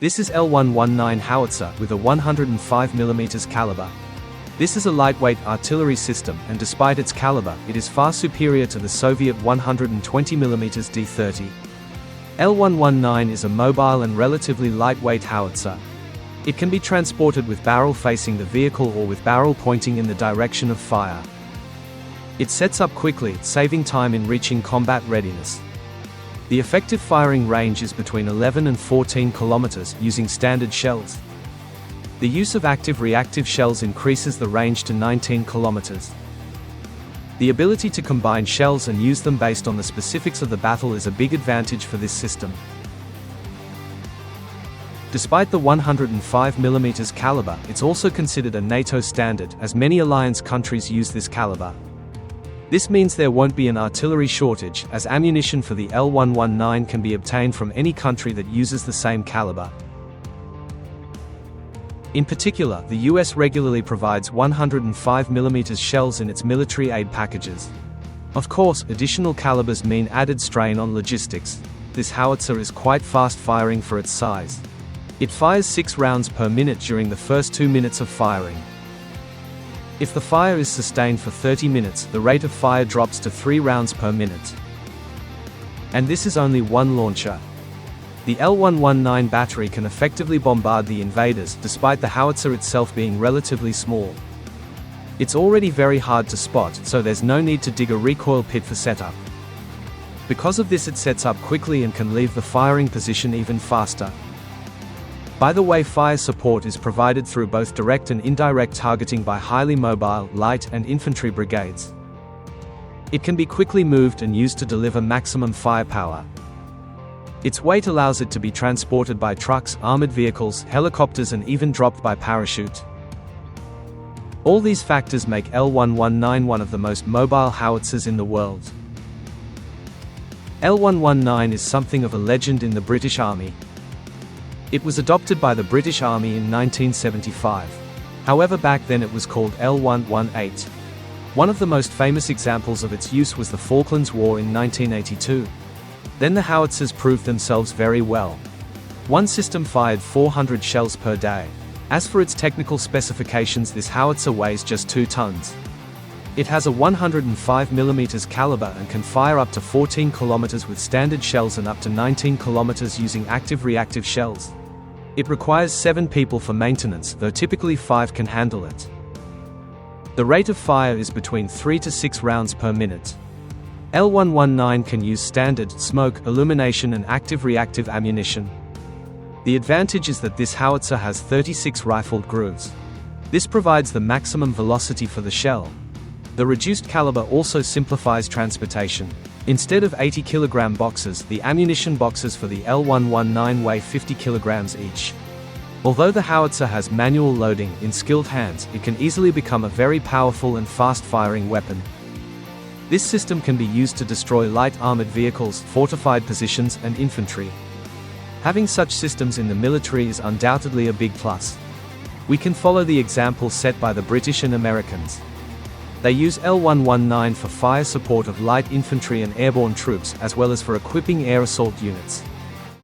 This is L119 howitzer with a 105mm caliber. This is a lightweight artillery system, and despite its caliber, it is far superior to the Soviet 120mm D-30. L119 is a mobile and relatively lightweight howitzer. It can be transported with barrel facing the vehicle or with barrel pointing in the direction of fire. It sets up quickly, saving time in reaching combat readiness. The effective firing range is between 11 and 14 kilometers using standard shells. The use of active-reactive shells increases the range to 19 kilometers. The ability to combine shells and use them based on the specifics of the battle is a big advantage for this system. Despite the 105mm caliber, it's also considered a NATO standard, as many alliance countries use this caliber. This means there won't be an artillery shortage, as ammunition for the L119 can be obtained from any country that uses the same caliber. In particular, the US regularly provides 105mm shells in its military aid packages. Of course, additional calibers mean added strain on logistics. This howitzer is quite fast firing for its size. It fires 6 rounds per minute during the first 2 minutes of firing. If the fire is sustained for 30 minutes, the rate of fire drops to 3 rounds per minute. And this is only one launcher. The L119 battery can effectively bombard the invaders, despite the howitzer itself being relatively small. It's already very hard to spot, so there's no need to dig a recoil pit for setup. Because of this, it sets up quickly and can leave the firing position even faster. By the way, fire support is provided through both direct and indirect targeting by highly mobile, light, and infantry brigades. It can be quickly moved and used to deliver maximum firepower. Its weight allows it to be transported by trucks, armored vehicles, helicopters, and even dropped by parachute. All these factors make L119 one of the most mobile howitzers in the world. L119 is something of a legend in the British Army. It was adopted by the British Army in 1975. However, back then it was called L118. One of the most famous examples of its use was the Falklands War in 1982. Then the howitzers proved themselves very well. One system fired 400 shells per day. As for its technical specifications, this howitzer weighs just 2 tons. It has a 105mm caliber and can fire up to 14 kilometers with standard shells and up to 19 kilometers using active-reactive shells. It requires 7 people for maintenance, though typically 5 can handle it. The rate of fire is between 3 to 6 rounds per minute. L119 can use standard, smoke, illumination, and active-reactive ammunition. The advantage is that this howitzer has 36 rifled grooves. This provides the maximum velocity for the shell. The reduced caliber also simplifies transportation. Instead of 80kg boxes, the ammunition boxes for the L119 weigh 50 kilograms each. Although the howitzer has manual loading, in skilled hands, it can easily become a very powerful and fast-firing weapon. This system can be used to destroy light armored vehicles, fortified positions, and infantry. Having such systems in the military is undoubtedly a big plus. We can follow the example set by the British and Americans. They use L119 for fire support of light infantry and airborne troops, as well as for equipping air assault units.